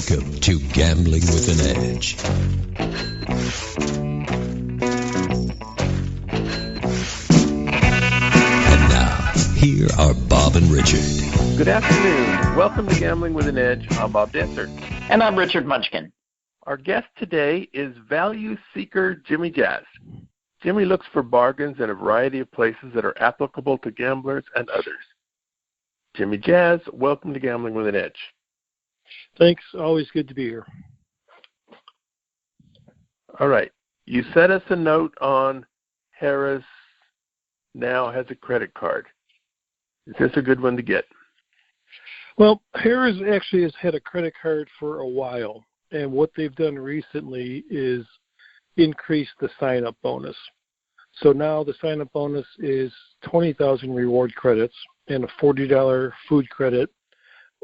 Welcome to Gambling with an Edge. And now, here are Bob and Richard. Good afternoon. Welcome to Gambling with an Edge. I'm Bob Dancer. And I'm Richard Munchkin. Our guest today is value seeker Jimmy Jazz. Jimmy looks for bargains in a variety of places that are applicable to gamblers and others. Jimmy Jazz, welcome to Gambling with an Edge. Thanks. Always good to be here. All right. You sent us a note on Harris now has a credit card. Is this a good one to get? Well, Harris actually has had a credit card for a while, and what they've done recently is increase the sign-up bonus. So now the sign-up bonus is 20,000 reward credits and a $40 food credit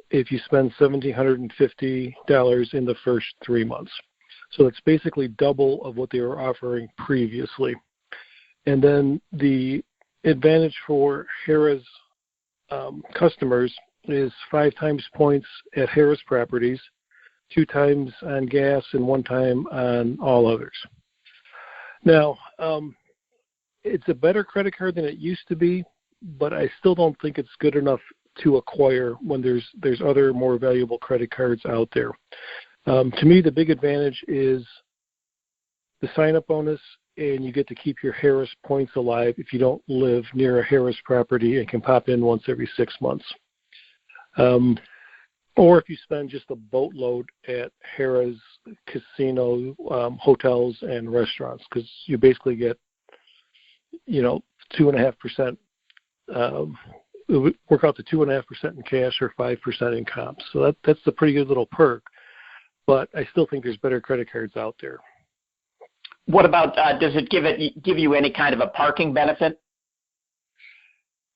if you spend $1,750 in the first 3 months. So it's basically double of what they were offering previously. And then the advantage for Harris customers is 5 times points at Harris properties, 2 times on gas, and 1 time on all others. Now, it's a better credit card than it used to be, but I still don't think it's good enough to acquire when there's other more valuable credit cards out there. To me, the big advantage is the sign-up bonus, and you get to keep your Harris points alive if you don't live near a Harris property and can pop in once every 6 months. Or if you spend just a boatload at Harris casino, hotels, and restaurants, because you basically get 2.5%. It would work out to 2.5% in cash or 5% in comps. So that's a pretty good little perk. But I still think there's better credit cards out there. What about, does it give you any kind of a parking benefit?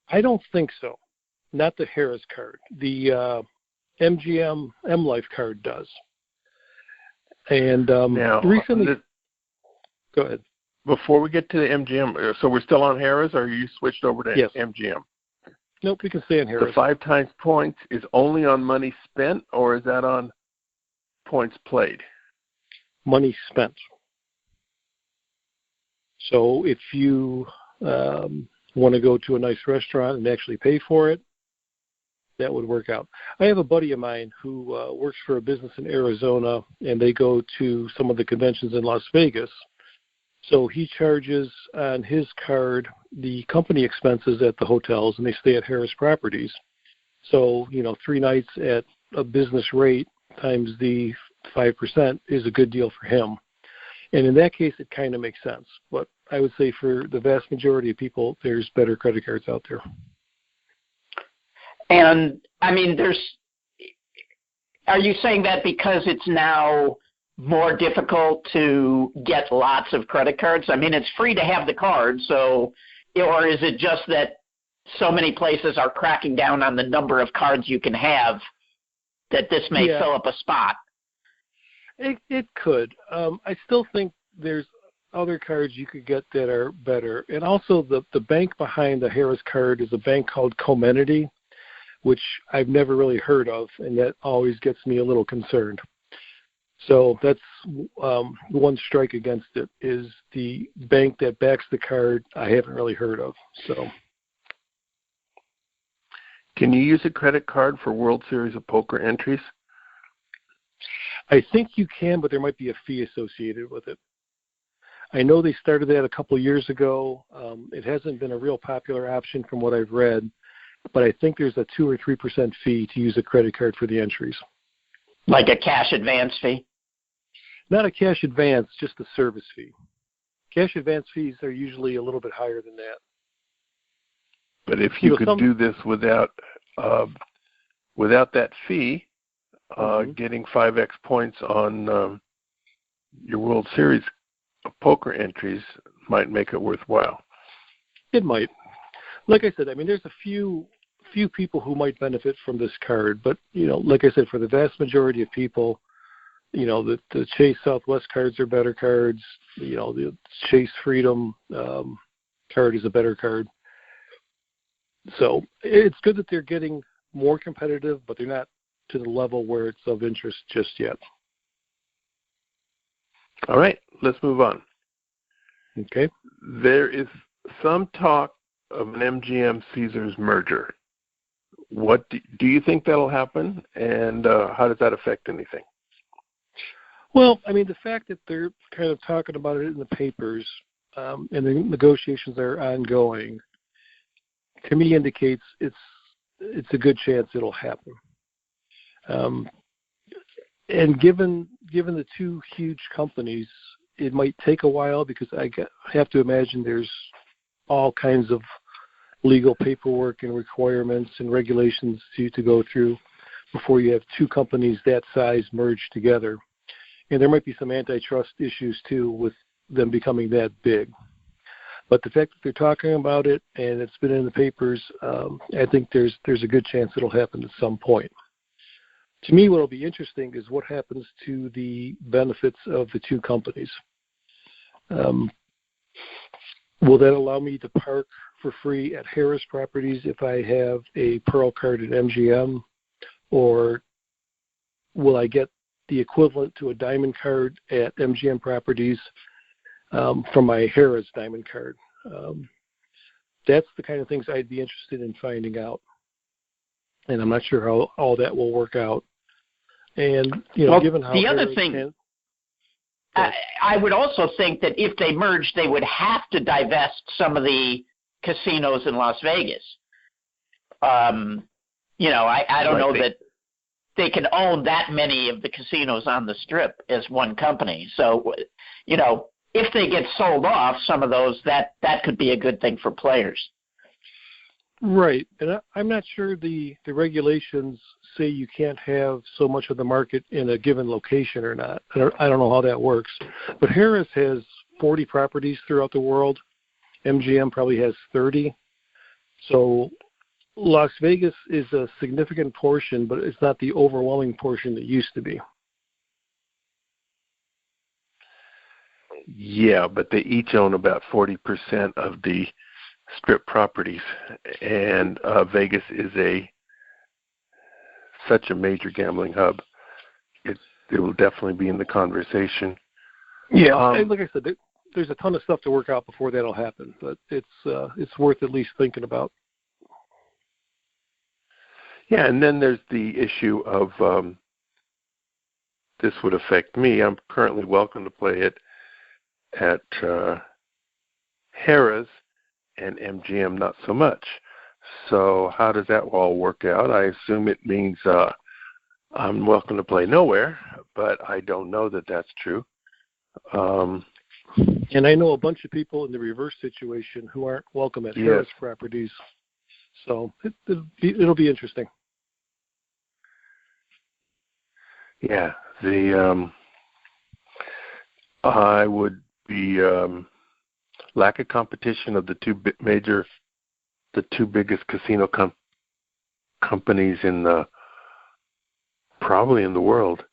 I don't think so. Not the Harris card. The MGM M Life card does. And now, recently, go ahead. Before we get to the MGM, so we're still on Harris, or you switched over to Yes. MGM? Nope, we can stay on Harris. The 5 times points is only on money spent, or is that on points played? Money spent. So if you want to go to a nice restaurant and actually pay for it, that would work out. I have a buddy of mine who works for a business in Arizona, and they go to some of the conventions in Las Vegas. So he charges on his card the company expenses at the hotels, and they stay at Harris properties. So, 3 nights at a business rate times the 5% is a good deal for him. And in that case, it kind of makes sense. But I would say for the vast majority of people, there's better credit cards out there. And, I mean, are you saying that because it's now more difficult to get lots of credit cards? I mean, it's free to have the card, so, or is it just that so many places are cracking down on the number of cards you can have that this may fill up a spot? It could. I still think there's other cards you could get that are better. And also the bank behind the Harris card is a bank called Comenity, which I've never really heard of, and that always gets me a little concerned. So that's one strike against it, is the bank that backs the card I haven't really heard of. So, can you use a credit card for World Series of Poker entries? I think you can, but there might be a fee associated with it. I know they started that a couple of years ago. It hasn't been a real popular option from what I've read, but I think there's a 2 or 3% fee to use a credit card for the entries. Like a cash advance fee? Not a cash advance, just a service fee. Cash advance fees are usually a little bit higher than that. But if you could do this without that fee, getting 5x points on your World Series of Poker entries might make it worthwhile. It might. Like I said, I mean, there's a few people who might benefit from this card, but like I said, for the vast majority of people, the Chase Southwest cards are better cards. The Chase Freedom card is a better card. So it's good that they're getting more competitive, but they're not to the level where it's of interest just yet. All right, let's move on. Okay. There is some talk of an MGM Caesars merger. What do you think that'll happen, and how does that affect anything? Well, I mean, the fact that they're kind of talking about it in the papers and the negotiations are ongoing, to me indicates it's a good chance it'll happen. And given the two huge companies, it might take a while because I have to imagine there's all kinds of legal paperwork and requirements and regulations to go through before you have two companies that size merged together. And there might be some antitrust issues, too, with them becoming that big. But the fact that they're talking about it and it's been in the papers, I think there's a good chance it'll happen at some point. To me, what will be interesting is what happens to the benefits of the two companies. Will that allow me to park for free at Harris properties if I have a Pearl card at MGM? Or will I get the equivalent to a Diamond card at MGM properties from my Harris Diamond card? That's the kind of things I'd be interested in finding out. And I'm not sure how all that will work out. And, given how the other thing, I would also think that if they merge, they would have to divest some of the casinos in Las Vegas. I don't know that they can own that many of the casinos on the Strip as one company. So, if they get sold off, some of those, that could be a good thing for players. Right. And I'm not sure the regulations say you can't have so much of the market in a given location or not. I don't know how that works. But Harris has 40 properties throughout the world. MGM probably has 30. So Las Vegas is a significant portion, but it's not the overwhelming portion that used to be. Yeah, but they each own about 40% of the Strip properties, and Vegas is such a major gambling hub. It will definitely be in the conversation. Yeah, like I said, there's a ton of stuff to work out before that'll happen, but it's worth at least thinking about. Yeah, and then there's the issue of this would affect me. I'm currently welcome to play it at Harrah's, and MGM not so much. So how does that all work out? I assume it means I'm welcome to play nowhere, but I don't know that that's true. And I know a bunch of people in the reverse situation who aren't welcome at Harris properties. So it'll be interesting. Yeah, I would be lack of competition of the two biggest casino companies probably in the world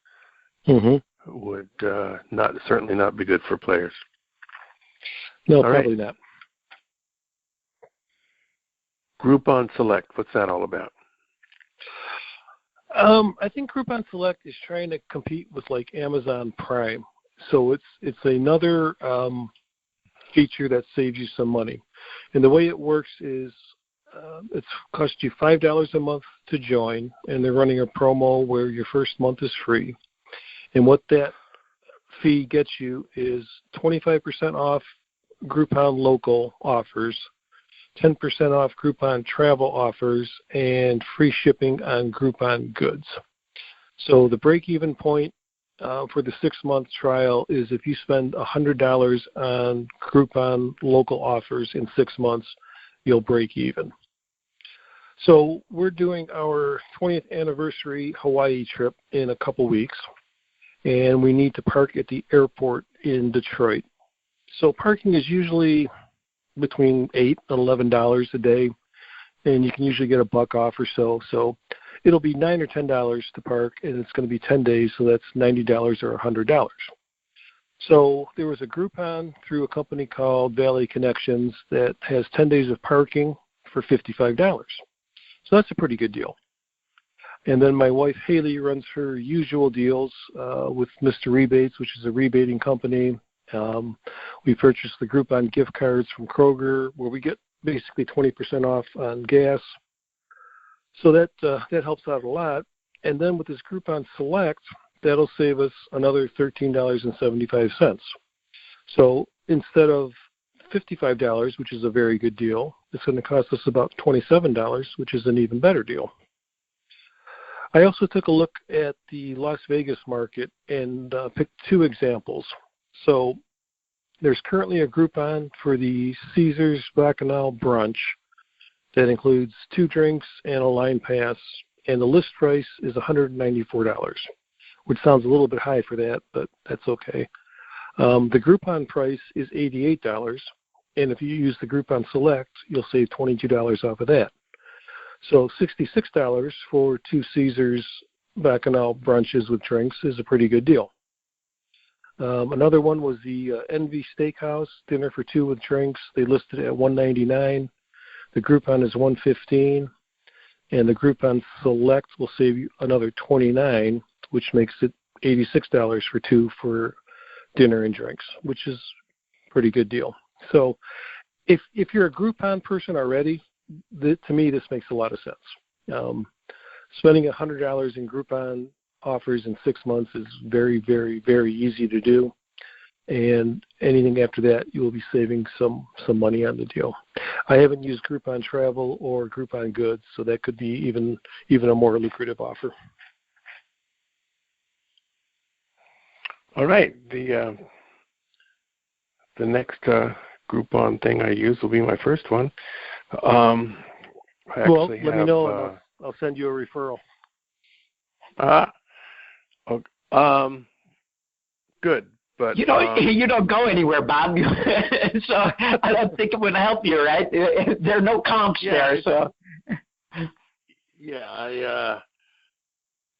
would certainly not be good for players. No, all probably right. not. Groupon Select, what's that all about? I think Groupon Select is trying to compete with like Amazon Prime. So it's another feature that saves you some money. And the way it works is it's cost you $5 a month to join, and they're running a promo where your first month is free. And what that fee gets you is 25% off Groupon local offers, 10% off Groupon travel offers, and free shipping on Groupon goods. So the break-even point for the 6-month trial is if you spend $100 on Groupon local offers in 6 months, you'll break even. So we're doing our 20th anniversary Hawaii trip in a couple weeks, and we need to park at the airport in Detroit. So parking is usually between $8 and $11 a day, and you can usually get $1 off or so. So it'll be $9 or $10 to park, and it's going to be 10 days, so that's $90 or $100. So there was a Groupon through a company called Valley Connections that has 10 days of parking for $55. So that's a pretty good deal. And then my wife, Haley, runs her usual deals with Mr. Rebates, which is a rebating company. We purchased the Groupon gift cards from Kroger, where we get basically 20% off on gas. So that helps out a lot. And then with this Groupon Select, that'll save us another $13.75. So instead of $55, which is a very good deal, it's going to cost us about $27, which is an even better deal. I also took a look at the Las Vegas market and picked two examples. So there's currently a Groupon for the Caesar's Bacchanal Brunch that includes 2 drinks and a line pass, and the list price is $194, which sounds a little bit high for that, but that's okay. The Groupon price is $88, and if you use the Groupon Select, you'll save $22 off of that. So $66 for 2 Caesar's Bacchanal brunches with drinks is a pretty good deal. Another one was the Envy Steakhouse dinner for 2 with drinks. They listed it at $199. The Groupon is $115, and the Groupon Select will save you another $29, which makes it $86 for 2 for dinner and drinks, which is a pretty good deal. So if you're a Groupon person already, to me this makes a lot of sense. Spending $100 in Groupon offers in 6 months is very, very, very easy to do. And anything after that, you will be saving some money on the deal. I haven't used Groupon Travel or Groupon Goods, so that could be even a more lucrative offer. All right. The next Groupon thing I use will be my first one. Let me know, and I'll send you a referral. Good. But you don't go anywhere, Bob. So I don't think it would help you, right? There are no comps there, so. Yeah,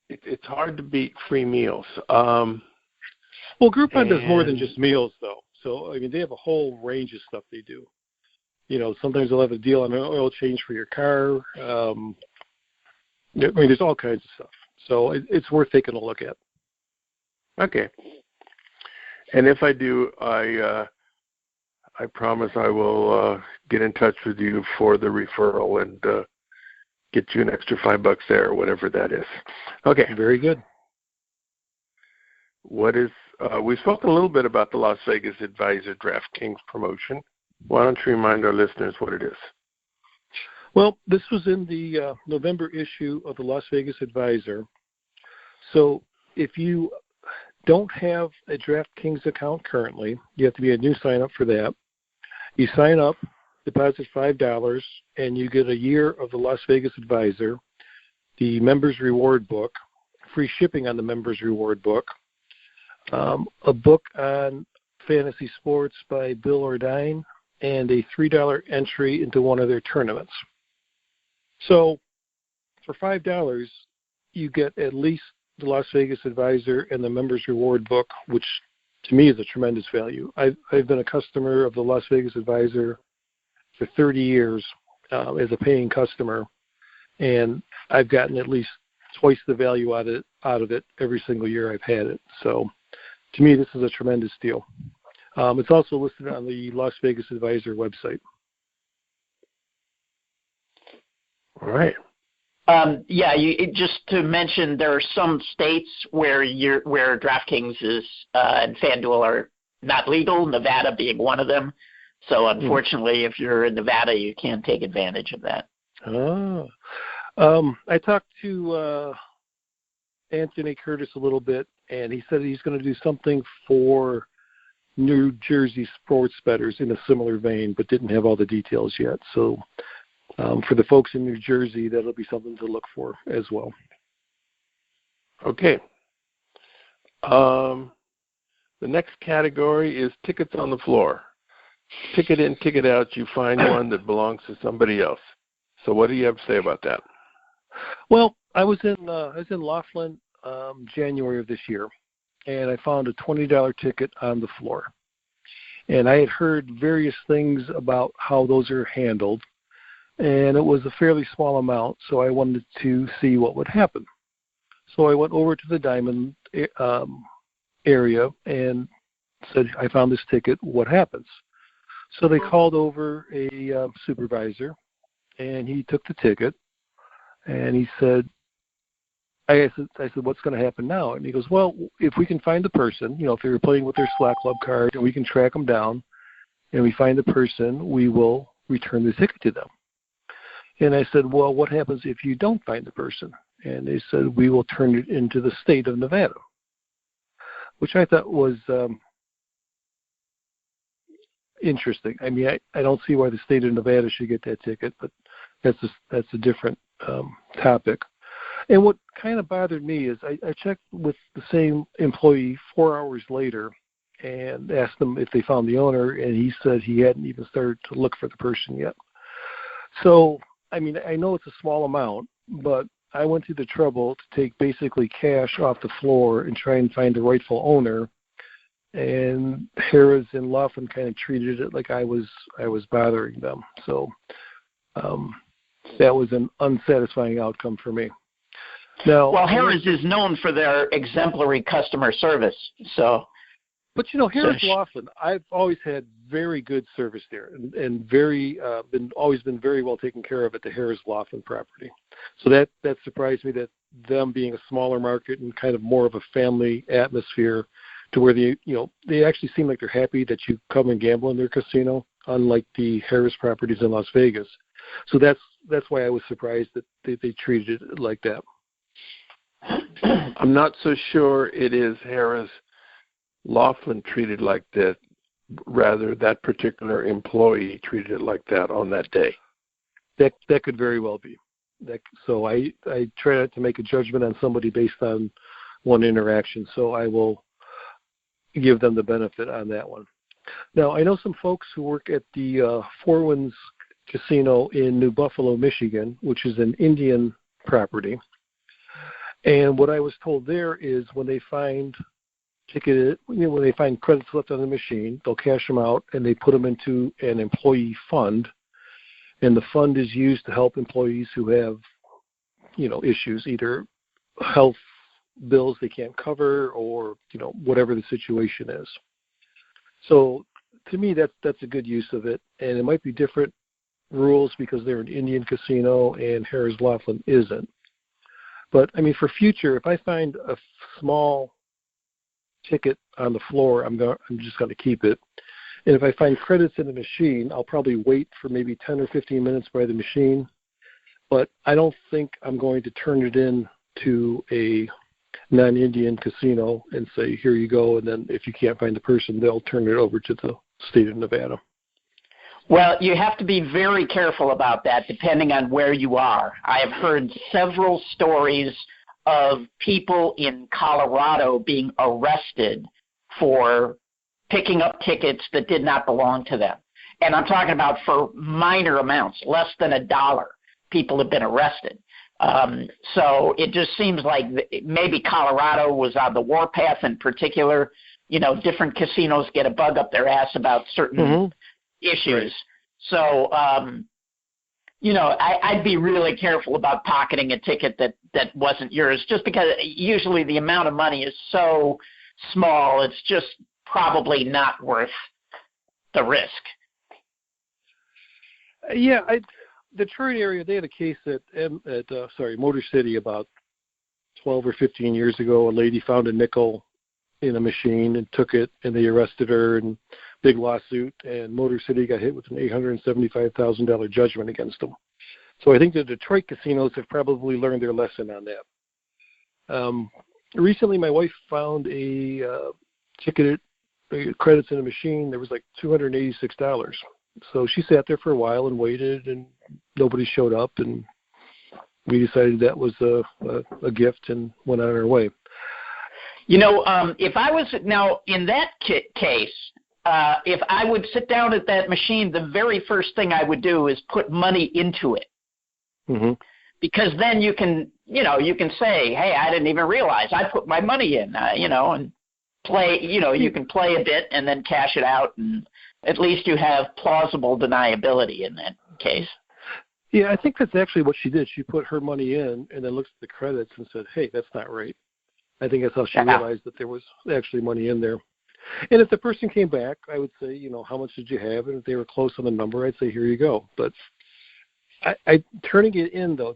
it's hard to beat free meals. Well, Groupon does more than just meals, though. So I mean, they have a whole range of stuff they do. Sometimes they'll have a deal on an oil change for your car. I mean, there's all kinds of stuff. So it's worth taking a look at. Okay. And if I do, I promise I will get in touch with you for the referral and get you an extra $5 there, or whatever that is. Okay. Very good. We've spoken a little bit about the Las Vegas Advisor DraftKings promotion. Why don't you remind our listeners what it is? Well, this was in the November issue of the Las Vegas Advisor. So if you don't have a DraftKings account currently, you have to be a new sign-up for that. You sign up, deposit $5, and you get a year of the Las Vegas Advisor, the Members Reward Book, free shipping on the Members Reward Book, a book on fantasy sports by Bill Ordine, and a $3 entry into one of their tournaments. So for $5, you get at least the Las Vegas Advisor and the Members Reward Book, which to me is a tremendous value. I've been a customer of the Las Vegas Advisor for 30 years as a paying customer, and I've gotten at least twice the value out of it every single year I've had it. So to me, this is a tremendous deal. It's also listed on the Las Vegas Advisor website. All right. Just to mention, there are some states where DraftKings is and FanDuel are not legal, Nevada being one of them. So unfortunately, if you're in Nevada, you can't take advantage of that. I talked to Anthony Curtis a little bit, and he said he's going to do something for New Jersey sports bettors in a similar vein, but didn't have all the details yet. So for the folks in New Jersey, that'll be something to look for as well. Okay. The next category is tickets on the floor. Ticket in, ticket out, you find one that belongs to somebody else. So what do you have to say about that? Well, I was in Laughlin January of this year, and I found a $20 ticket on the floor. And I had heard various things about how those are handled. and it was a fairly small amount, so I wanted to see what would happen. So I went over to the diamond area and said, I found this ticket, what happens? So they called over a supervisor, and he took the ticket, and he said, I said, what's going to happen now? And he goes, well, if we can find the person, if they were playing with their slot club card, and we can track them down, and we find the person, we will return the ticket to them. And I said, well, what happens if you don't find the person? And they said, we will turn it into the state of Nevada, which I thought was interesting. I mean, I don't see why the state of Nevada should get that ticket, but that's a different topic. And what kind of bothered me is I checked with the same employee 4 hours later and asked them if they found the owner, and he said he hadn't even started to look for the person yet. So, I mean, I know it's a small amount, but I went through the trouble to take basically cash off the floor and try and find the rightful owner. And Harrah's and Laughlin kind of treated it like I was bothering them. So that was an unsatisfying outcome for me. Now, well, Harrah's is known for their exemplary customer service. So, but Harrah's Laughlin, I've always had very good service there, and very always been very well taken care of at the Harrah's Laughlin property. So that surprised me, that them being a smaller market and kind of more of a family atmosphere, to where they actually seem like they're happy that you come and gamble in their casino, unlike the Harrah's properties in Las Vegas. So that's why I was surprised that they treated it like that. I'm not so sure it is Harrah's Laughlin treated like that. Rather, that particular employee treated it like that on that day. That could very well be. So I try not to make a judgment on somebody based on one interaction. So I will give them the benefit on that one. Now, I know some folks who work at the Four Winds Casino in New Buffalo, Michigan, which is an Indian property. And what I was told there is when they find when they find credits left on the machine, they'll cash them out and they put them into an employee fund. And the fund is used to help employees who have, issues, either health bills they can't cover or, whatever the situation is. So to me, that's a good use of it. And it might be different rules because they're an Indian casino and Harrah's Laughlin isn't. But, I mean, for future, if I find a small ticket on the floor, I'm just going to keep it. And if I find credits in the machine, I'll probably wait for maybe 10 or 15 minutes by the machine. But I don't think I'm going to turn it in to a non-Indian casino and say, here you go, and then if you can't find the person, they'll turn it over to the state of Nevada. Well, you have to be very careful about that depending on where you are. I have heard several stories of people in Colorado being arrested for picking up tickets that did not belong to them. And I'm talking about for minor amounts, less than $1. People have been arrested. So it just seems like maybe Colorado was on the warpath in particular. Different casinos get a bug up their ass about certain issues. Right. So, I'd be really careful about pocketing a ticket that wasn't yours, just because usually the amount of money is so small, it's just probably not worth the risk. Yeah, Detroit area, they had a case at Motor City about 12 or 15 years ago. A lady found a nickel in a machine and took it, and they arrested her, and big lawsuit, and Motor City got hit with an $875,000 judgment against them. So I think the Detroit casinos have probably learned their lesson on that. Recently, my wife found a ticket, credits in a machine. There was like $286. So she sat there for a while and waited, and nobody showed up, and we decided that was a gift and went on our way. If I was now in that case, if I would sit down at that machine, the very first thing I would do is put money into it. Mm-hmm. Because then you can say, hey, I didn't even realize I put my money in, and play, you can play a bit and then cash it out, and at least you have plausible deniability in that case. Yeah, I think that's actually what she did. She put her money in and then looked at the credits and said, hey, that's not right. I think that's how she realized that there was actually money in there. And if the person came back, I would say, how much did you have? And if they were close on the number, I'd say, here you go. But I turning it in, though,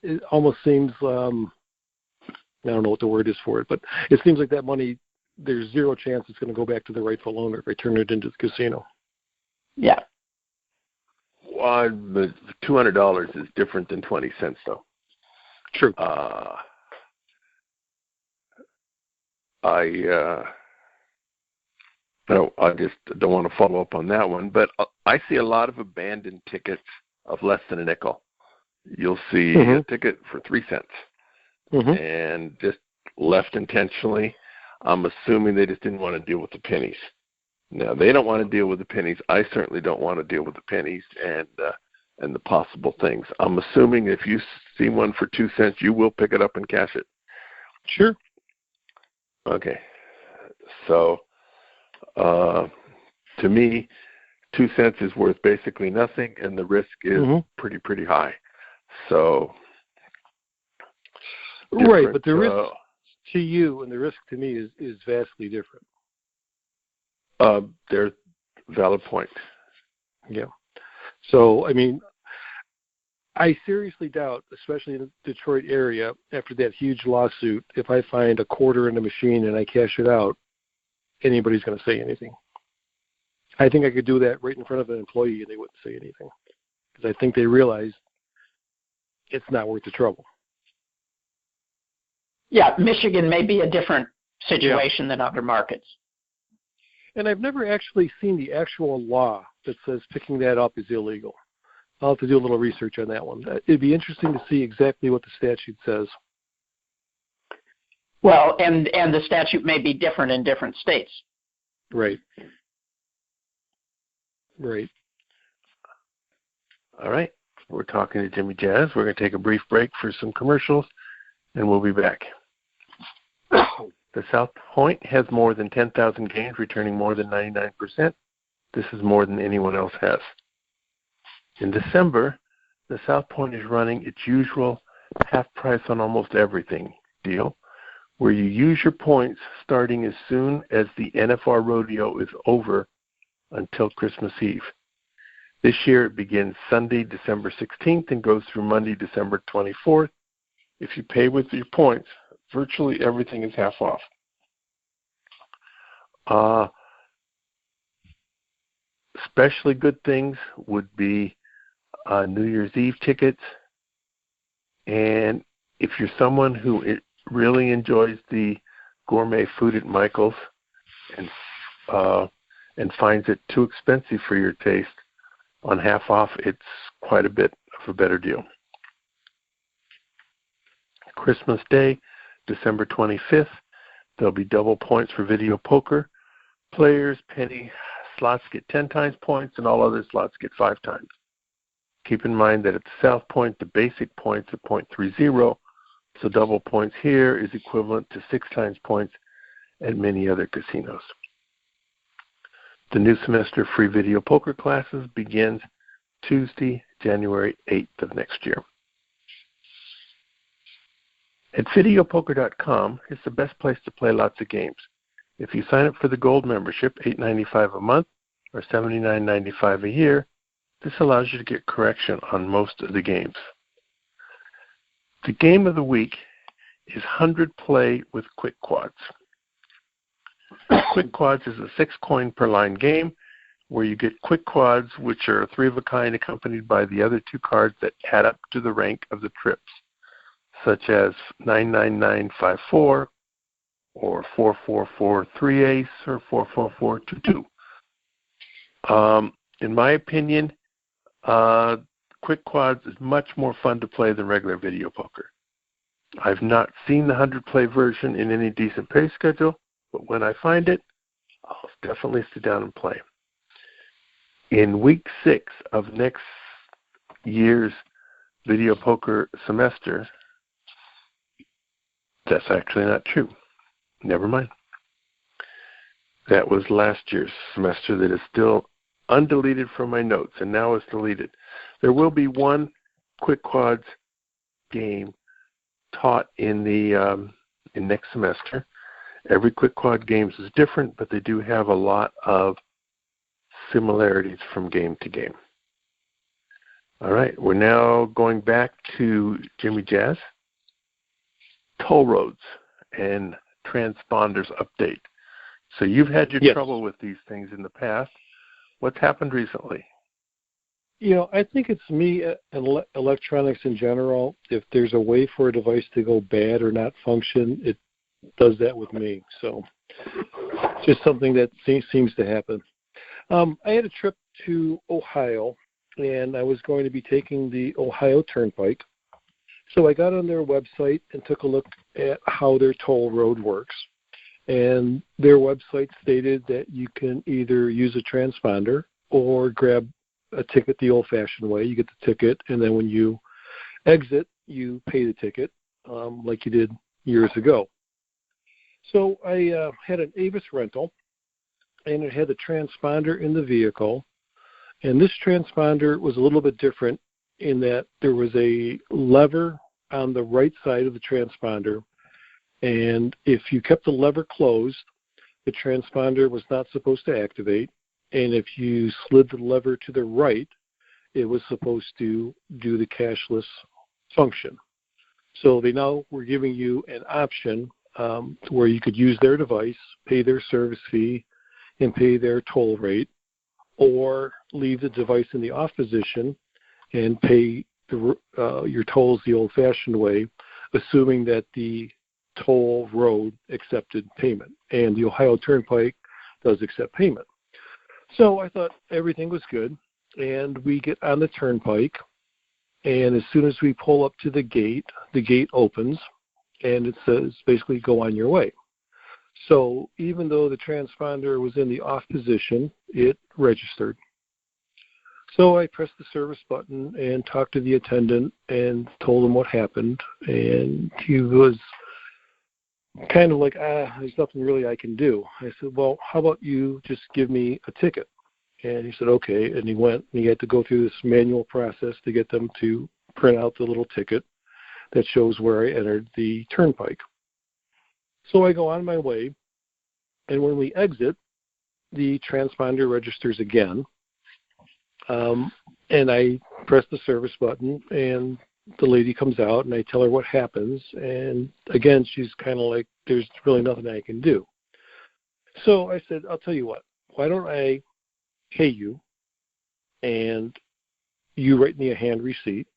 it almost seems, I don't know what the word is for it, but it seems like that money, there's zero chance it's going to go back to the rightful owner if I turn it into the casino. Yeah. Well, the $200 is different than 20 cents, though. True. I just don't want to follow up on that one, but I see a lot of abandoned tickets of less than a nickel. You'll see a ticket for 3 cents, and just left intentionally. I'm assuming they just didn't want to deal with the pennies. Now, they don't want to deal with the pennies. I certainly don't want to deal with the pennies and the possible things. I'm assuming if you see one for 2 cents, you will pick it up and cash it. Sure. Okay. So, to me, 2 cents is worth basically nothing, and the risk is pretty high. So, right, but the risk to you and the risk to me is vastly different. There's valid point. Yeah. So, I mean, I seriously doubt, especially in the Detroit area, after that huge lawsuit, if I find a quarter in the machine and I cash it out, anybody's going to say anything. I think I could do that right in front of an employee and they wouldn't say anything. Because I think they realize it's not worth the trouble. Yeah, Michigan may be a different situation than other markets. And I've never actually seen the actual law that says picking that up is illegal. I'll have to do a little research on that one. It'd be interesting to see exactly what the statute says. Well, and the statute may be different in different states. Right. Right. All right. We're talking to Jimmy Jazz. We're going to take a brief break for some commercials, and we'll be back. The SouthPoint has more than 10,000 games, returning more than 99%. This is more than anyone else has. In December, the SouthPoint is running its usual half price on almost everything deal, where you use your points starting as soon as the NFR rodeo is over until Christmas Eve. This year it begins Sunday, December 16th and goes through Monday, December 24th. If you pay with your points, virtually everything is half off. Especially good things would be New Year's Eve tickets. And if you're someone who really enjoys the gourmet food at Michael's and finds it too expensive for your taste, on half off, it's quite a bit of a better deal. Christmas Day, December 25th, there'll be double points for video poker. Players, penny slots get 10 times points, and all other slots get 5 times. Keep in mind that at SouthPoint, the basic points are 0.30, so double points here is equivalent to 6 times points at many other casinos. The new semester free video poker classes begins Tuesday, January 8th of next year. At videopoker.com, it's the best place to play lots of games. If you sign up for the gold membership, $8.95 a month or $79.95 a year, this allows you to get correction on most of the games. The game of the week is 100 Play with Quick Quads. Quick Quads is a 6-coin per line game where you get quick quads, which are 3 of a kind accompanied by the other 2 cards that add up to the rank of the trips, such as 99954 or 4443 ace or 44422. In my opinion, Quick Quads is much more fun to play than regular video poker. I've not seen the 100 Play version in any decent pay schedule, but when I find it, I'll definitely sit down and play. In week 6 of next year's video poker semester, that's actually not true. Never mind. That was last year's semester that is still undeleted from my notes, and now it's deleted. There will be one quick quads game taught in the in next semester. Every quick quad games is different, but they do have a lot of similarities from game to game. All right, we're now going back to Jimmy Jazz. Toll roads and transponders update. So you've had your trouble with these things in the past. What's happened recently? I think it's me and electronics in general. If there's a way for a device to go bad or not function, it does that with me. So just something that seems to happen. I had a trip to Ohio, and I was going to be taking the Ohio Turnpike. So I got on their website and took a look at how their toll road works. And their website stated that you can either use a transponder or grab a ticket the old-fashioned way. You get the ticket, and then when you exit, you pay the ticket like you did years ago. So I had an Avis rental, and it had a transponder in the vehicle. And this transponder was a little bit different in that there was a lever on the right side of the transponder, and if you kept the lever closed, the transponder was not supposed to activate, and if you slid the lever to the right, it was supposed to do the cashless function. So they now were giving you an option where you could use their device, pay their service fee, and pay their toll rate, or leave the device in the off position and pay your tolls the old-fashioned way, assuming that the toll road accepted payment. And the Ohio Turnpike does accept payment. So I thought everything was good, and we get on the Turnpike, and as soon as we pull up to the gate opens, and it says basically go on your way. So even though the transponder was in the off position, it registered. So I pressed the service button and talked to the attendant and told him what happened. And he was kind of like, there's nothing really I can do. I said, well, how about you just give me a ticket? And he said, okay. And he went, and he had to go through this manual process to get them to print out the little ticket that shows where I entered the Turnpike. So I go on my way, and when we exit, the transponder registers again, and I press the service button, and the lady comes out, and I tell her what happens, and again, she's kind of like, there's really nothing I can do. So I said, I'll tell you what, why don't I pay you, and you write me a hand receipt,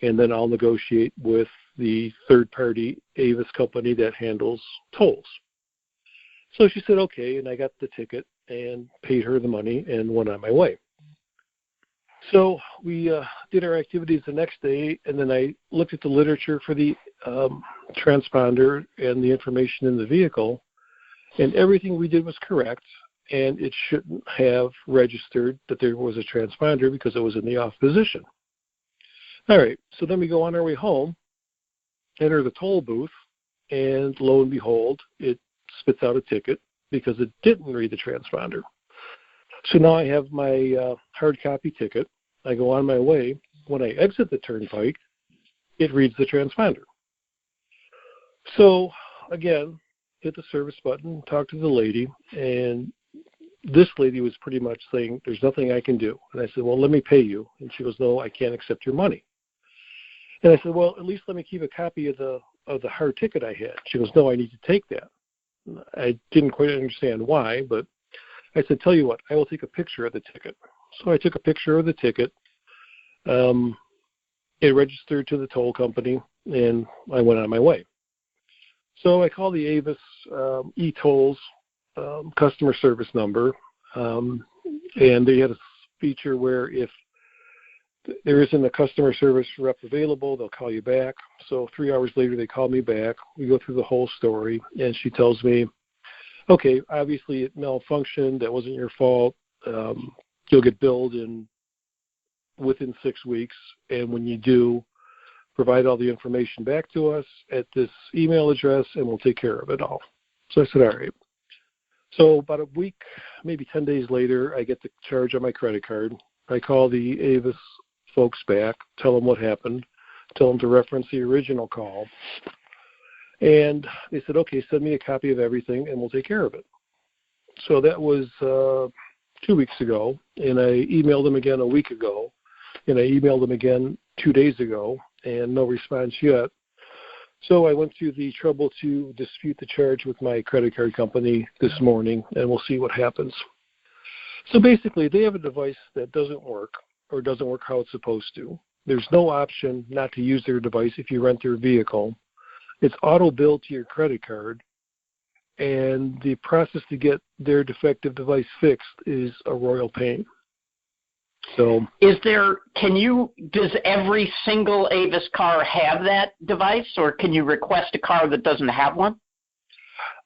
and then I'll negotiate with the third-party Avis company that handles tolls. So she said, okay, and I got the ticket and paid her the money and went on my way. So we did our activities the next day, and then I looked at the literature for the transponder and the information in the vehicle, and everything we did was correct, and it shouldn't have registered that there was a transponder because it was in the off position. All right, so then we go on our way home, enter the toll booth, and lo and behold, it spits out a ticket because it didn't read the transponder. So now I have my hard copy ticket. I go on my way. When I exit the Turnpike, it reads the transponder. So again, hit the service button, talk to the lady, and this lady was pretty much saying, there's nothing I can do. And I said, well, let me pay you. And she goes, no, I can't accept your money. And I said, well, at least let me keep a copy of the hard ticket I had. She goes, no, I need to take that. I didn't quite understand why, but I said, tell you what, I will take a picture of the ticket. So I took a picture of the ticket. It registered to the toll company, and I went on my way. So I called the Avis eTolls customer service number, and they had a feature where if there isn't a customer service rep available, they'll call you back. So 3 hours later, they called me back. We go through the whole story, and she tells me, okay, obviously it malfunctioned. That wasn't your fault. You'll get billed within 6 weeks, and when you do, provide all the information back to us at this email address, and we'll take care of it all. So I said, all right. So about a week, maybe 10 days later, I get the charge on my credit card. I call the Avis folks back, tell them what happened, tell them to reference the original call. And they said, okay, send me a copy of everything and we'll take care of it. So that was 2 weeks ago, and I emailed them again a week ago, and I emailed them again 2 days ago, and no response yet. So I went through the trouble to dispute the charge with my credit card company this morning, and we'll see what happens. So basically, they have a device that doesn't work or doesn't work how it's supposed to. There's no option not to use their device if you rent their vehicle. It's auto-billed to your credit card, and the process to get their defective device fixed is a royal pain. So, does every single Avis car have that device, or can you request a car that doesn't have one?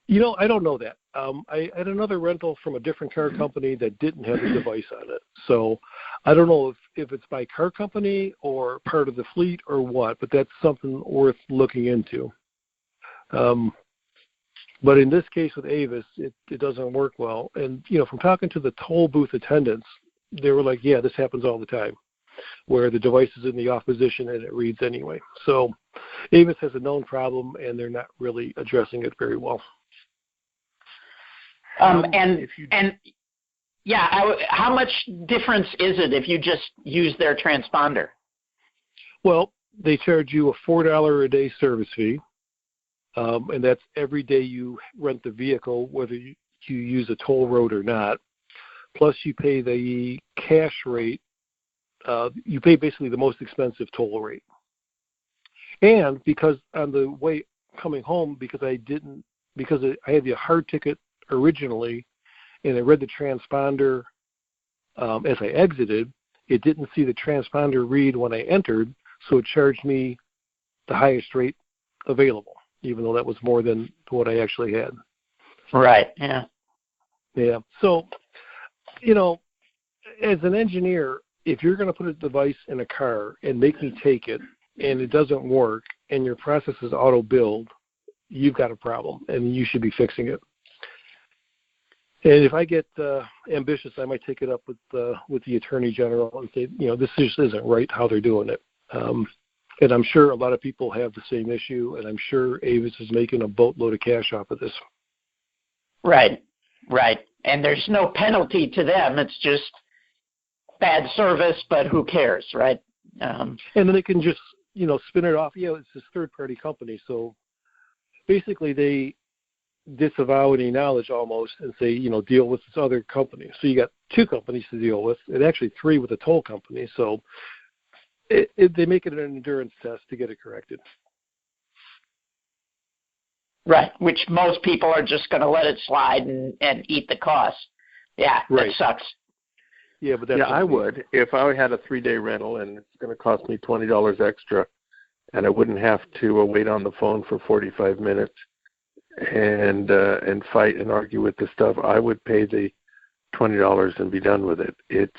You know, I don't know that. I had another rental from a different car company that didn't have a device on it. So I don't know if it's by car company or part of the fleet or what, but that's something worth looking into. But in this case with Avis, it doesn't work well. And, you know, from talking to the toll booth attendants, they were like, yeah, this happens all the time, where the device is in the off position and it reads anyway. So Avis has a known problem, and they're not really addressing it very well. How much difference is it if you just use their transponder? Well, they charge you a $4 a day service fee, and that's every day you rent the vehicle, whether you use a toll road or not. Plus, you pay the cash rate. You pay basically the most expensive toll rate. And because on the way coming home, because I had the hard ticket originally, and I read the transponder as I exited, it didn't see the transponder read when I entered, so it charged me the highest rate available, even though that was more than what I actually had. Right, yeah. Yeah, so, you know, as an engineer, if you're going to put a device in a car and make me take it, and it doesn't work, and your process is auto-billed, you've got a problem, and you should be fixing it. And if I get ambitious, I might take it up with the Attorney General and say, you know, this just isn't right how they're doing it. And I'm sure a lot of people have the same issue, and I'm sure Avis is making a boatload of cash off of this. Right. And there's no penalty to them. It's just bad service, but who cares, right? And then they can just, you know, spin it off. Yeah, it's this third-party company. So basically they disavow any knowledge almost and say, you know, deal with this other company. So you got two companies to deal with, and actually three with a toll company. So they make it an endurance test to get it corrected. Right, which most people are just going to let it slide and eat the cost. Yeah, right. That sucks. Yeah, but that's I would. If I had a 3-day rental and it's going to cost me $20 extra, and I wouldn't have to wait on the phone for 45 minutes and fight and argue with the stuff, I would pay the $20 and be done with it. It's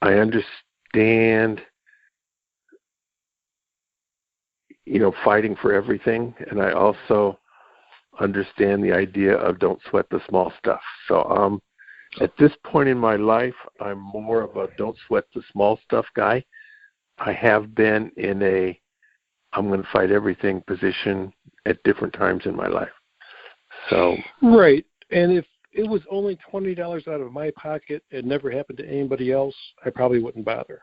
I understand, you know, fighting for everything, and I also understand the idea of don't sweat the small stuff. So at this point in my life, I'm more of a don't sweat the small stuff guy. I have been in a I'm going to fight everything position at different times in my life. So right, and if it was only $20 out of my pocket, it never happened to anybody else, I probably wouldn't bother.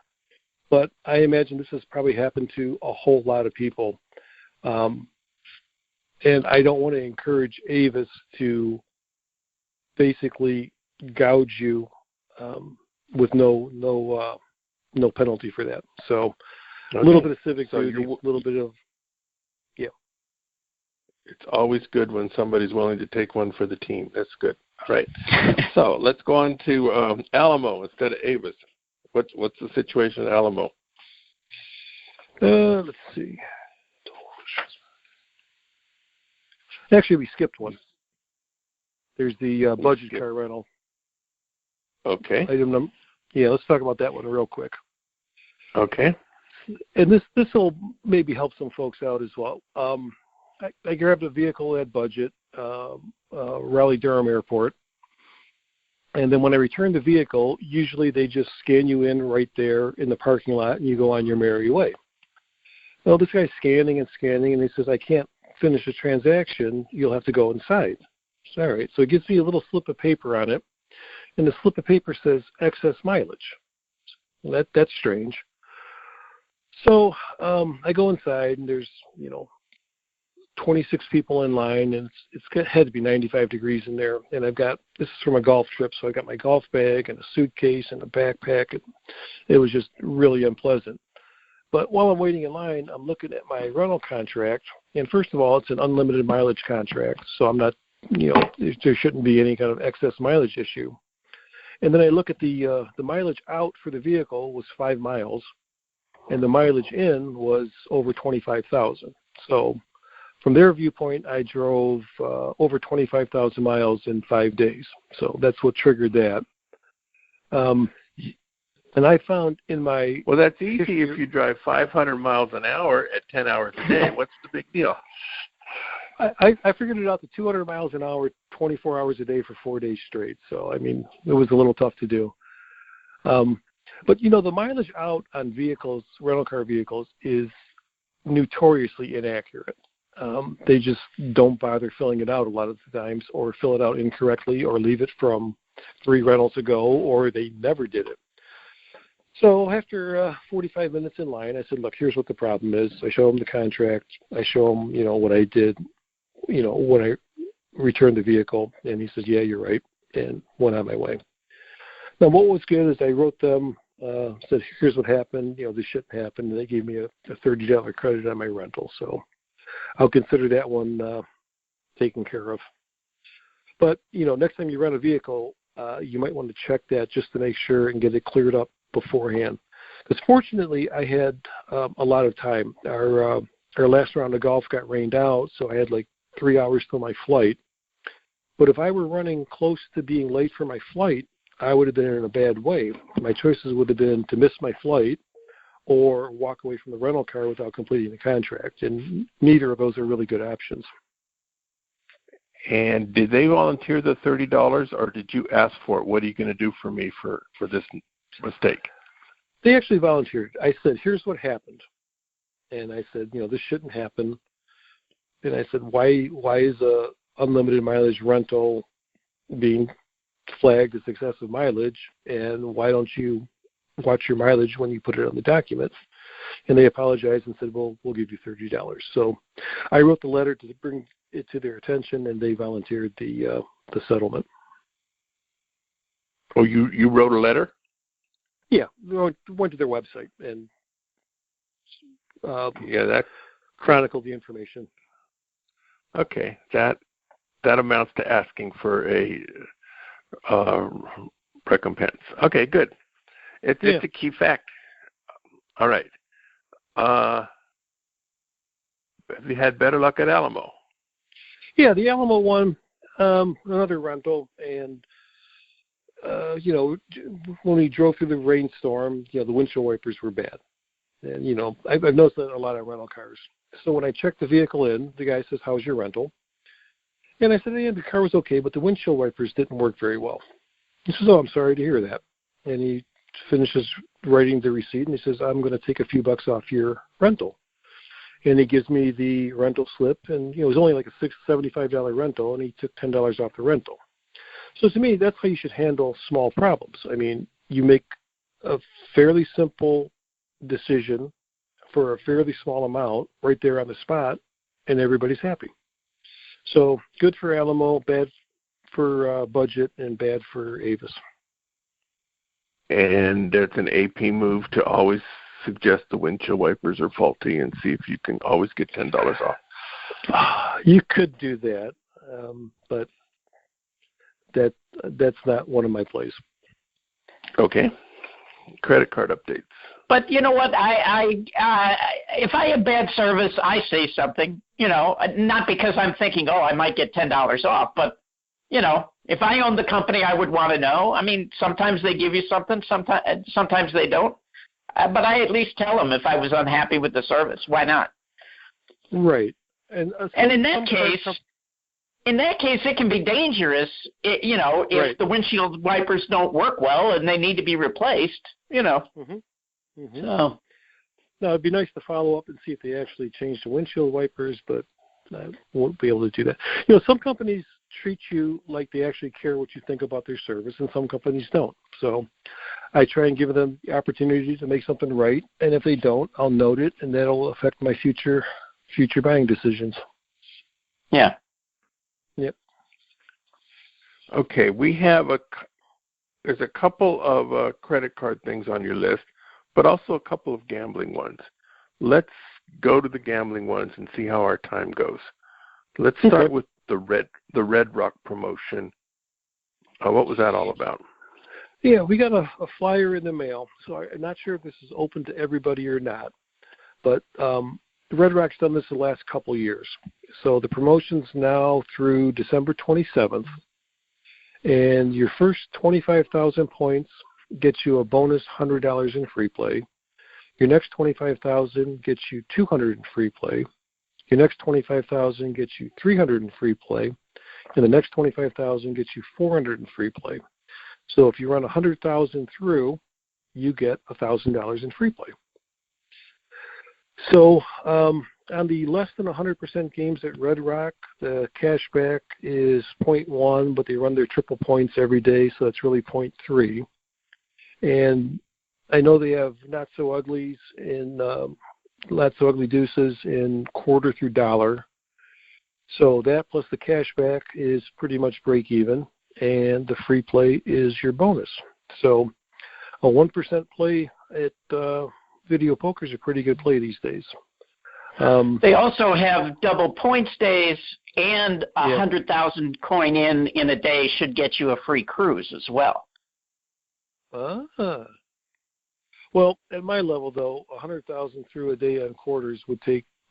But I imagine this has probably happened to a whole lot of people. And I don't want to encourage Avis to basically gouge you with no penalty for that. So a little bit of civic duty, a little bit of, yeah. It's always good when somebody's willing to take one for the team. That's good. All right. So let's go on to Alamo instead of Avis. What's the situation at Alamo? Let's see. Actually, we skipped one. There's the budget car rental. Okay. Item number. Yeah, let's talk about that one real quick. Okay. And this will maybe help some folks out as well. I grabbed a vehicle at budget, Raleigh-Durham Airport, And then when I return the vehicle, usually they just scan you in right there in the parking lot, and you go on your merry way. Well, this guy's scanning, and he says, I can't finish the transaction. You'll have to go inside. So, all right. So he gives me a little slip of paper on it, and the slip of paper says excess mileage. Well, that's strange. So I go inside, and there's, 26 people in line, and it's had to be 95 degrees in there. And this is from a golf trip, so I got my golf bag and a suitcase and a backpack. And it was just really unpleasant. But while I'm waiting in line, I'm looking at my rental contract. And first of all, it's an unlimited mileage contract, so I'm not, there shouldn't be any kind of excess mileage issue. And then I look at the mileage out for the vehicle was 5 miles, and the mileage in was over 25,000. So from their viewpoint, I drove over 25,000 miles in 5 days. So that's what triggered that. And I found in my... Well, that's easy if you drive 500 miles an hour at 10 hours a day. What's the big deal? I figured it out to 200 miles an hour, 24 hours a day for 4 days straight. So, I mean, it was a little tough to do. But, the mileage out on vehicles, rental car vehicles, is notoriously inaccurate. They just don't bother filling it out a lot of the times, or fill it out incorrectly, or leave it from 3 rentals ago, or they never did it. So after 45 minutes in line, I said, look, here's what the problem is. I show them the contract. I show them, what I did, when I returned the vehicle. And he says, yeah, you're right, and went on my way. Now, what was good is I wrote them, said, here's what happened. This shouldn't happen. And they gave me a $30 credit on my rental. So I'll consider that one taken care of. But, next time you rent a vehicle, you might want to check that just to make sure and get it cleared up beforehand. Because fortunately, I had a lot of time. Our last round of golf got rained out, so I had like 3 hours till my flight. But if I were running close to being late for my flight, I would have been in a bad way. My choices would have been to miss my flight or walk away from the rental car without completing the contract. And neither of those are really good options. And did they volunteer the $30, or did you ask for it? What are you going to do for me for this mistake? They actually volunteered. I said, here's what happened. And I said, this shouldn't happen. And I said, why is a unlimited mileage rental being flagged as excessive mileage, and why don't you watch your mileage when you put it on the documents? And they apologized and said, well, we'll give you $30. So I wrote the letter to bring it to their attention, and they volunteered the settlement. Oh, you wrote a letter? Yeah, went to their website and that chronicled the information. Okay, that amounts to asking for a recompense. Okay, good. It's a key fact. All right. Have you had better luck at Alamo? Yeah, the Alamo one, another rental, and when we drove through the rainstorm, the windshield wipers were bad. And, I've noticed that a lot of rental cars. So when I checked the vehicle in, the guy says, how's your rental? And I said, yeah, the car was okay, but the windshield wipers didn't work very well. He says, oh, I'm sorry to hear that. And he finishes writing the receipt, and he says, I'm going to take a few bucks off your rental. And he gives me the rental slip, and it was only like a $75 rental, and he took $10 off the rental. So to me, that's how you should handle small problems. I mean, you make a fairly simple decision for a fairly small amount right there on the spot, and everybody's happy. So good for Alamo, bad for budget, and bad for Avis. And it's an AP move to always suggest the windshield wipers are faulty and see if you can always get $10 off. You could do that, but that's not one of my plays. Okay. Credit card updates. But you know what? If I have bad service, I say something. Not because I'm thinking, I might get $10 off, but if I owned the company, I would want to know. I mean, sometimes they give you something, sometimes they don't. But I at least tell them if I was unhappy with the service. Why not? Right. And in that case, in that case, it can be dangerous, if Right. the windshield wipers don't work well and they need to be replaced, Mm-hmm. Mm-hmm. So, Now, it'd be nice to follow up and see if they actually changed the windshield wipers, but I won't be able to do that. Some companies treat you like they actually care what you think about their service, and some companies don't. So I try and give them the opportunity to make something right, and if they don't, I'll note it, and that'll affect my future buying decisions. yeah. Yep. Okay, there's a couple of credit card things on your list, but also a couple of gambling ones. Let's go to the gambling ones and see how our time goes. Let's start with the Red Rock promotion. What was that all about? Yeah, we got a flyer in the mail, so I'm not sure if this is open to everybody or not, but Red Rock's done this the last couple years. So the promotion's now through December 27th, and your first 25,000 points gets you a bonus $100 in free play. Your next 25,000 gets you $200 in free play. Your next 25,000 gets you $300 in free play, and the next 25,000 gets you $400 in free play. So if you run 100,000 through, you get $1,000 in free play. So on the less than 100% games at Red Rock, the cashback is 0.1, but they run their triple points every day, so that's really 0.3. And I know they have not so uglies in not so ugly deuces in quarter through dollar. So that plus the cashback is pretty much break even, and the free play is your bonus. So a 1% play at video poker is a pretty good play these days. They also have double points days, and 100,000 coin in a day should get you a free cruise as well. Well, at my level, though, 100,000 through a day on quarters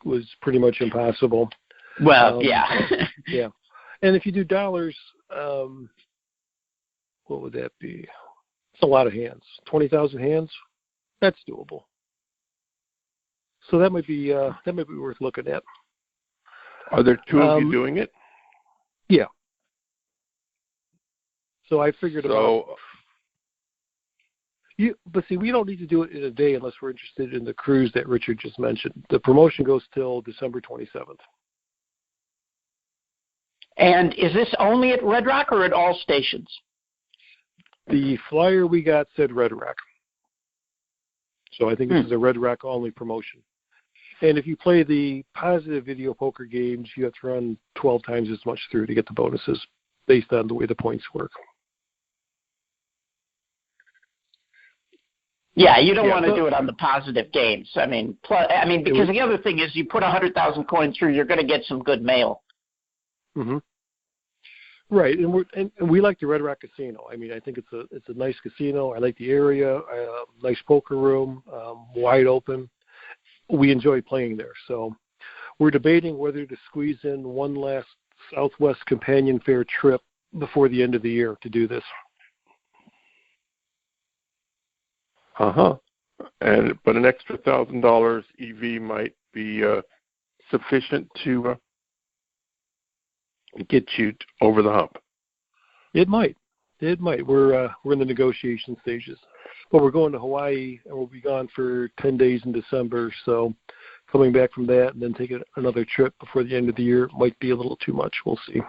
was pretty much impossible. Well, yeah. Yeah. And if you do dollars, what would that be? It's a lot of hands. 20,000 hands? That's doable. So that might be worth looking at. Are there two of you doing it? Yeah. So I figured about. But see, we don't need to do it in a day unless we're interested in the cruise that Richard just mentioned. The promotion goes till December 27th. And is this only at Red Rock or at all stations? The flyer we got said Red Rock. So I think this is a Red Rock only promotion. And if you play the positive video poker games, you have to run 12 times as much through to get the bonuses based on the way the points work. Yeah, you don't want to do it on the positive games. Because the other thing is you put 100,000 coins through, you're going to get some good mail. Mm-hmm. Right, and we like the Red Rock Casino. I mean, I think it's a nice casino. I like the area, nice poker room, wide open. We enjoy playing there. So we're debating whether to squeeze in one last Southwest Companion Fair trip before the end of the year to do this. But an extra $1,000 EV might be sufficient to get you over the hump. It might. We're in the negotiation stages, but we're going to Hawaii and we'll be gone for 10 days in December. So coming back from that and then taking another trip before the end of the year might be a little too much. We'll see.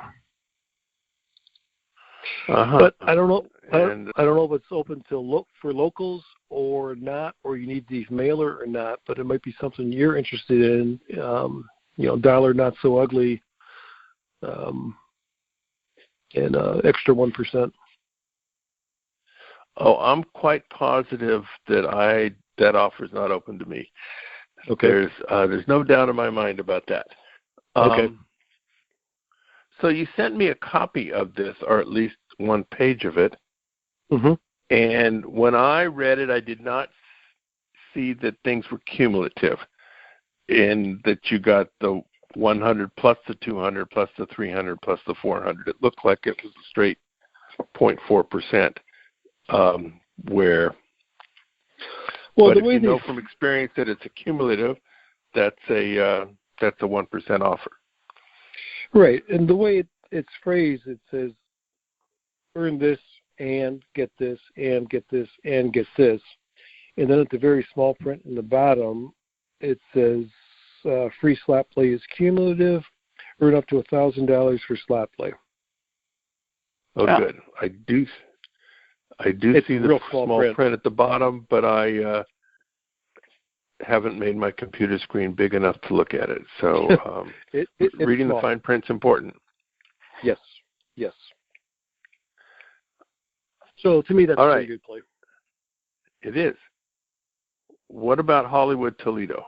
But I don't know. I don't know if it's open to for locals or not, or you need the mailer or not. But it might be something you're interested in. Dollar not so ugly, and extra 1%. Oh, I'm quite positive that that offer is not open to me. Okay. There's no doubt in my mind about that. Okay. So you sent me a copy of this, or at least one page of it. Mm-hmm. And when I read it, I did not see that things were cumulative, in that you got the 100 plus the 200 plus the 300 plus the 400. It looked like it was a straight 0.4%. But if you know from experience that it's a cumulative, that's a 1% offer. Right, and the way it's phrased. It says, earn this and get this and get this and get this. And then at the very small print in the bottom, it says free slot play is cumulative. Earn up to $1,000 for slot play. Oh, yeah. Good. I do see the real small print at the bottom, but I haven't made my computer screen big enough to look at it. So reading the fine print's important. Yes. So to me, that's a pretty good play. It is. What about Hollywood Toledo?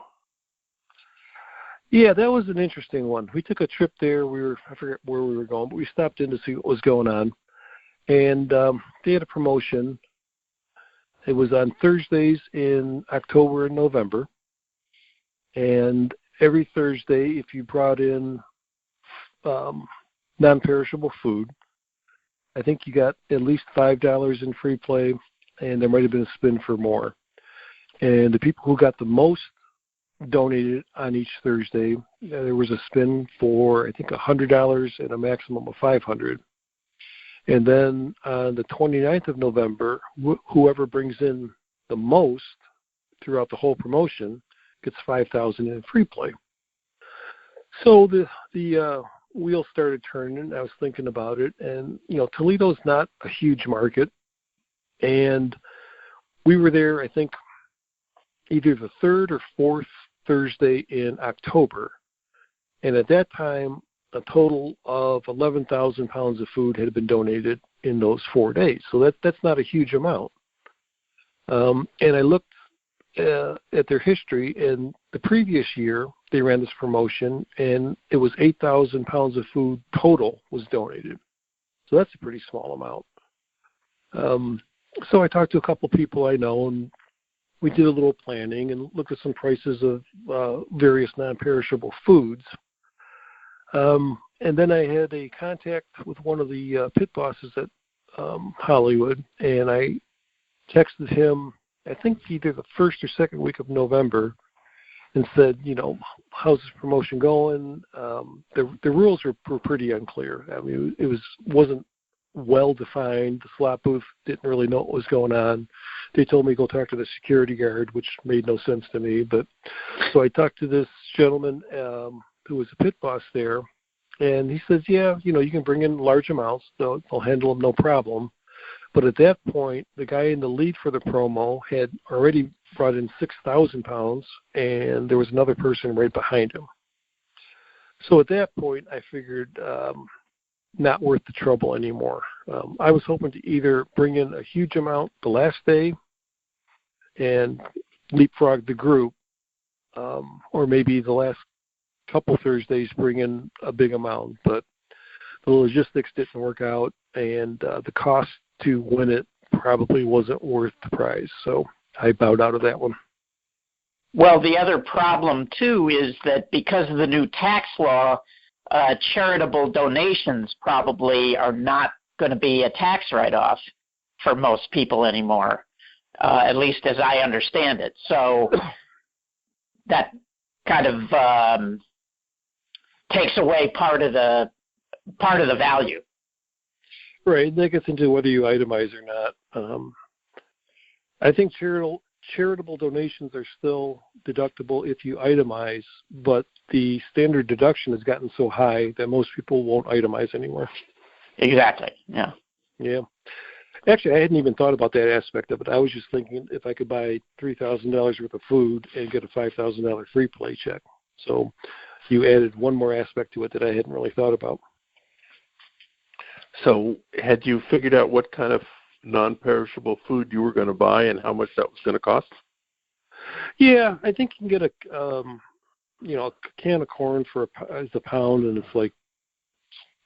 Yeah, that was an interesting one. We took a trip there. I forget where we were going, but we stopped in to see what was going on. And they had a promotion. It was on Thursdays in October and November. And every Thursday, if you brought in non-perishable food, I think you got at least $5 in free play, and there might have been a spin for more. And the people who got the most donated on each Thursday, there was a spin for, I think, $100 and a maximum of $500. And then on the 29th of November, whoever brings in the most throughout the whole promotion gets $5,000 in free play. So the wheel started turning. I was thinking about it, and Toledo's not a huge market, and we were there, I think, either the third or fourth Thursday in October, and at that time, a total of 11,000 pounds of food had been donated in those 4 days. So that's not a huge amount. And I looked at their history, and the previous year they ran this promotion, and it was 8,000 pounds of food total was donated. So that's a pretty small amount. So I talked to a couple people I know, and we did a little planning and looked at some prices of various non-perishable foods. And then I had a contact with one of the pit bosses at Hollywood, and I texted him, I think either the first or second week of November, and said, how's this promotion going? The rules were pretty unclear. I mean, it wasn't well defined. The slot booth didn't really know what was going on. They told me to go talk to the security guard, which made no sense to me. But so I talked to this gentleman who was a pit boss there, and he says, yeah, you can bring in large amounts. They'll handle them no problem. But at that point, the guy in the lead for the promo had already brought in 6,000 pounds, and there was another person right behind him. So at that point, I figured not worth the trouble anymore. I was hoping to either bring in a huge amount the last day and leapfrog the group, or maybe the last couple Thursdays bring in a big amount. But the logistics didn't work out, and the cost to win it probably wasn't worth the prize. So I bowed out of that one. Well, the other problem, too, is that because of the new tax law, charitable donations probably are not going to be a tax write-off for most people anymore, at least as I understand it. So that kind of takes away part of the value. Right. That gets into whether you itemize or not. I think charitable donations are still deductible if you itemize, but the standard deduction has gotten so high that most people won't itemize anymore. Exactly. Yeah. Yeah. Actually, I hadn't even thought about that aspect of it. I was just thinking if I could buy $3,000 worth of food and get a $5,000 free play check. So you added one more aspect to it that I hadn't really thought about. So had you figured out what kind of non-perishable food you were going to buy and how much that was going to cost? Yeah, I think you can get a can of corn for a pound, and it's like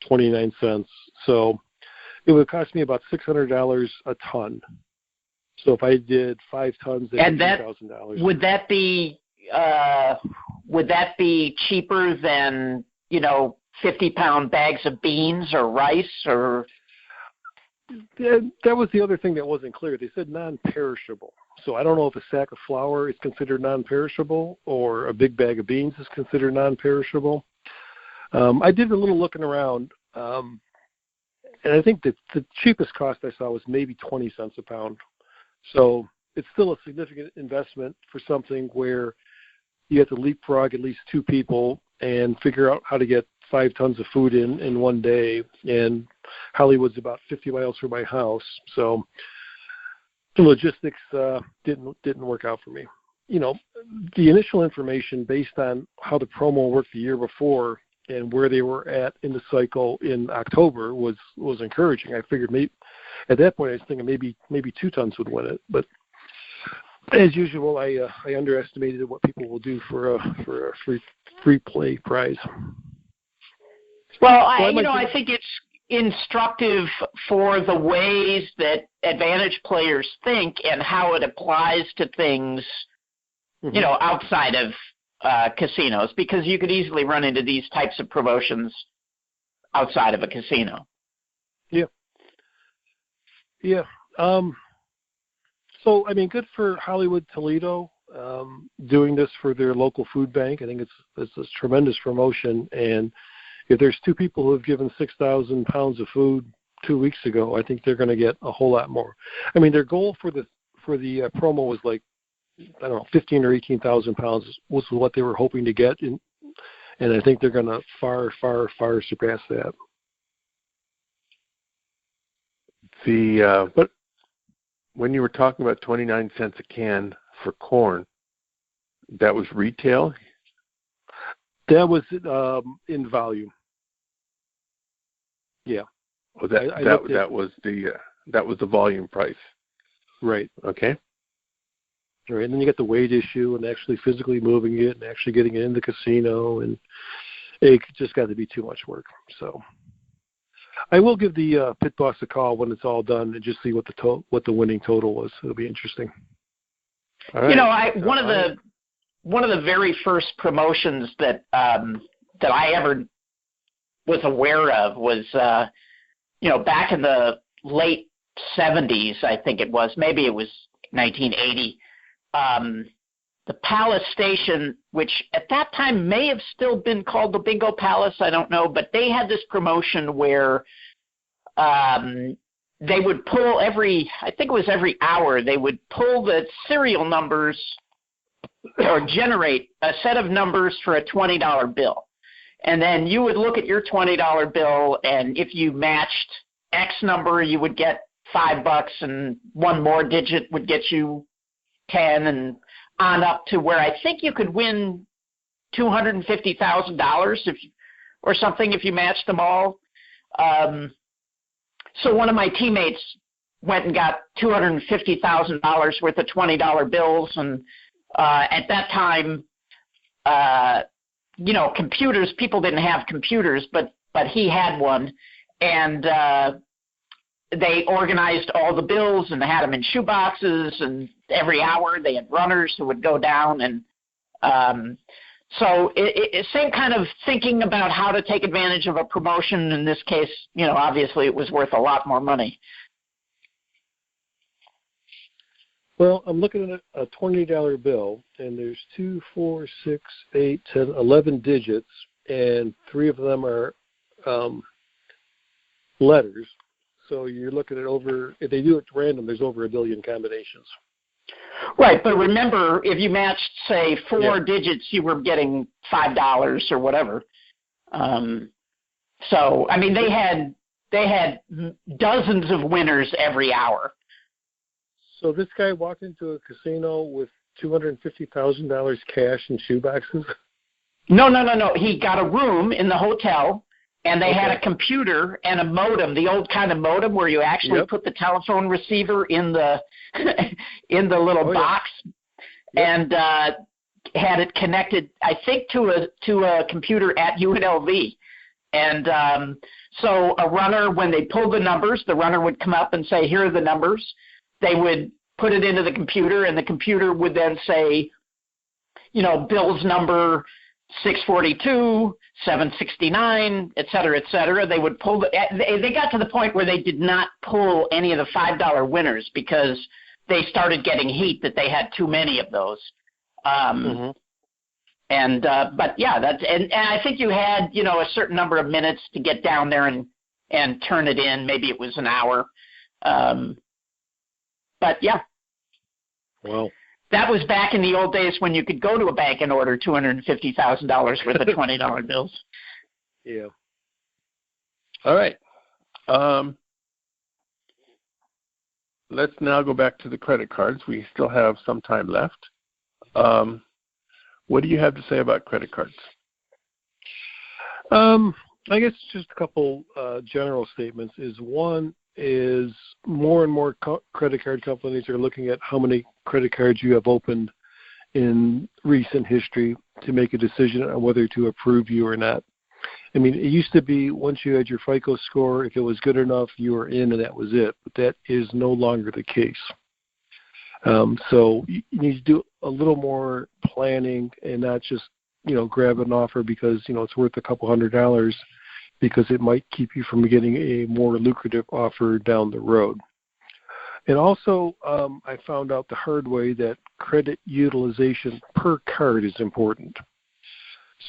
29 cents. So it would cost me about $600 a ton. So if I did 5 tons, that'd be $2,000. Would that be cheaper than 50-pound bags of beans or rice or? Yeah, that was the other thing that wasn't clear. They said non-perishable. So I don't know if a sack of flour is considered non-perishable or a big bag of beans is considered non-perishable. I did a little looking around. And I think that the cheapest cost I saw was maybe 20 cents a pound. So it's still a significant investment for something where you have to leapfrog at least two people and figure out how to get 5 tons of food in one day. And Hollywood's about 50 miles from my house. So the logistics didn't work out for me. You know, the initial information based on how the promo worked the year before and where they were at in the cycle in October was encouraging. I figured maybe at that point I was thinking maybe 2 tons would win it, but as usual, I underestimated what people will do for a free play prize. Well, I think it's instructive for the ways that advantage players think and how it applies to things, you know, outside of casinos, because you could easily run into these types of promotions outside of a casino. Yeah. So, I mean, good for Hollywood Toledo doing this for their local food bank. I think it's a tremendous promotion. And if there's 2 people who have given 6,000 pounds of food 2 weeks ago, I think they're going to get a whole lot more. I mean, their goal for the promo was like, I don't know, 15 or 18,000 pounds was what they were hoping to get, and I think they're going to far surpass that. But when you were talking about 29 cents a can for corn, that was retail? That was in volume. Yeah. Oh, that was the volume price. Right. Okay. Right, and then you get the weight issue and actually physically moving it and actually getting it in the casino, and it just got to be too much work. So I will give the pit boss a call when it's all done and just see what the winning total was. It'll be interesting. All right. You know, one of the very first promotions that I ever was aware of was back in the late 70s, I think it was, maybe it was 1980. The Palace Station, which at that time may have still been called the Bingo Palace, I don't know, but they had this promotion where they would pull every hour, they would pull the serial numbers or generate a set of numbers for a $20 bill. And then you would look at your $20 bill, and if you matched X number, you would get $5, and one more digit would get you 10, and on up to where I think you could win $250,000 or something if you matched them all. So one of my teammates went and got $250,000 worth of $20 bills, and at that time, computers, people didn't have computers, but he had one, and they organized all the bills and they had them in shoe boxes, and every hour they had runners who would go down. And so it's same kind of thinking about how to take advantage of a promotion. In this case, obviously it was worth a lot more money. Well, I'm looking at a $20 bill, and there's 2, 4, 6, 8, 10, 11 digits, and 3 of them are letters. So you're looking at if they do it random, there's over 1 billion combinations. Right, but remember, if you matched, say, 4 digits, you were getting $5 or whatever. So, I mean, they had dozens of winners every hour. So this guy walked into a casino with $250,000 cash in shoeboxes? No. He got a room in the hotel, and they had a computer and a modem, the old kind of modem where you actually put the telephone receiver in the little box, and had it connected, I think, to a computer at UNLV. And so a runner, when they pulled the numbers, the runner would come up and say, here are the numbers. They would put it into the computer, and the computer would then say, Bill's number 642, 769, et cetera. They would pull they got to the point where they did not pull any of the $5 winners because they started getting heat that they had too many of those. But yeah, and I think you had, a certain number of minutes to get down there and turn it in. Maybe it was an hour. But yeah. Well, that was back in the old days when you could go to a bank and order $250,000 worth of $20 bills. Yeah. All right. Let's now go back to the credit cards. We still have some time left. What do you have to say about credit cards? I guess just a couple general statements. One is more and more credit card companies are looking at how many credit cards you have opened in recent history to make a decision on whether to approve you or not. I mean, it used to be once you had your FICO score, if it was good enough, you were in and that was it. But that is no longer the case. So you need to do a little more planning and not just, grab an offer because, it's worth a couple $100 because it might keep you from getting a more lucrative offer down the road. And also, I found out the hard way that credit utilization per card is important.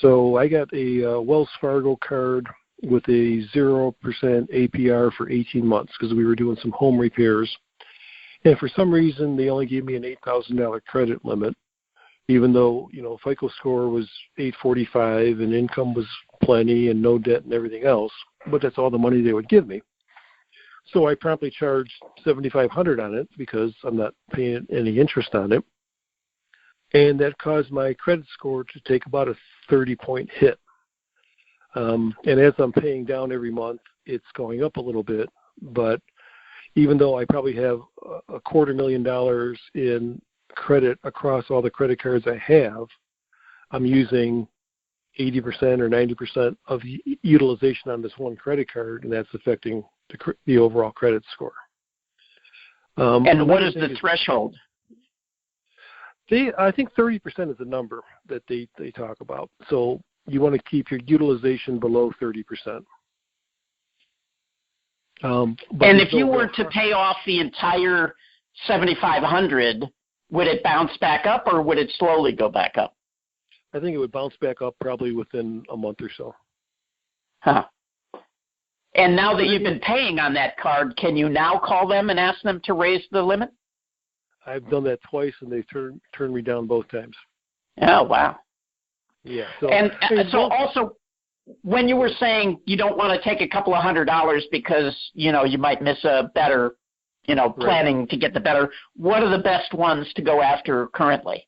So I got a Wells Fargo card with a 0% APR for 18 months because we were doing some home repairs. And for some reason, they only gave me an $8,000 credit limit, even though, FICO score was 845 and income was plenty and no debt and everything else. But that's all the money they would give me. So I promptly charged $7,500 on it because I'm not paying any interest on it. And that caused my credit score to take about a 30-point hit. And as I'm paying down every month, it's going up a little bit. But even though I probably have $250,000 in credit across all the credit cards I have, I'm using 80% or 90% of utilization on this one credit card, and that's affecting the overall credit score. And what is the threshold? I think 30% is the number that they talk about. So you want to keep your utilization below 30%. And if you were to pay off the entire $7,500, would it bounce back up or would it slowly go back up? I think it would bounce back up probably within a month or so. Huh. And now that you've been paying on that card, can you now call them and ask them to raise the limit? I've done that twice, and they've turned me down both times. Oh, wow. Yeah. So also, when you were saying you don't want to take a couple of $100 because, you might miss a better, planning to get the better, what are the best ones to go after currently?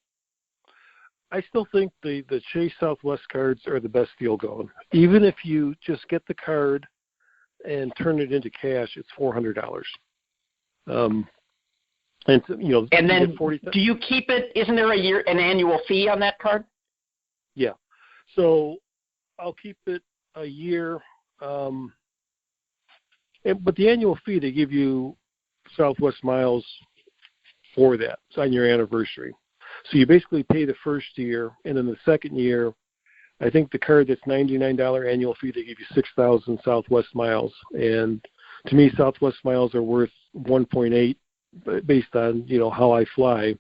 I still think the Chase Southwest cards are the best deal going. Even if you just get the card and turn it into cash, it's $400. And then do you keep it? Isn't there an annual fee on that card? Yeah. So I'll keep it a year. But the annual fee, they give you Southwest miles for that. It's on your anniversary. So you basically pay the first year, and then the second year, I think the card that's $99 annual fee, they give you 6,000 Southwest miles. And to me, Southwest miles are worth 1.8 based on, how I fly.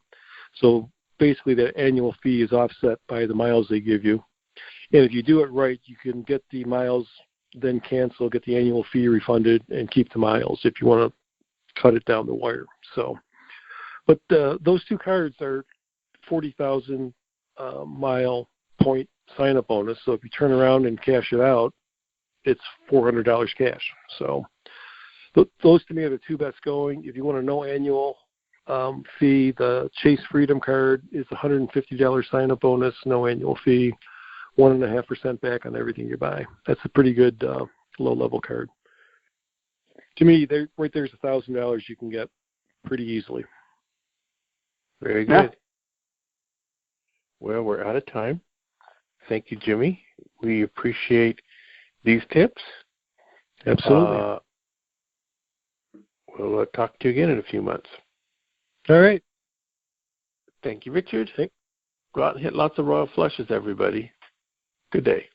So basically that annual fee is offset by the miles they give you. And if you do it right, you can get the miles, then cancel, get the annual fee refunded, and keep the miles if you want to cut it down the wire. So, but those two cards are 40,000 mile point sign-up bonus. So if you turn around and cash it out, it's $400 cash. So those to me are the two best going. If you want a no annual fee, the Chase Freedom card is $150 sign-up bonus, no annual fee, 1.5% back on everything you buy. That's a pretty good low-level card. To me, right there's $1,000 you can get pretty easily. Very good. Yeah. Well, we're out of time. Thank you, Jimmy. We appreciate these tips. Absolutely. We'll talk to you again in a few months. All right. Thank you, Richard. Go out and hit lots of royal flushes, everybody. Good day.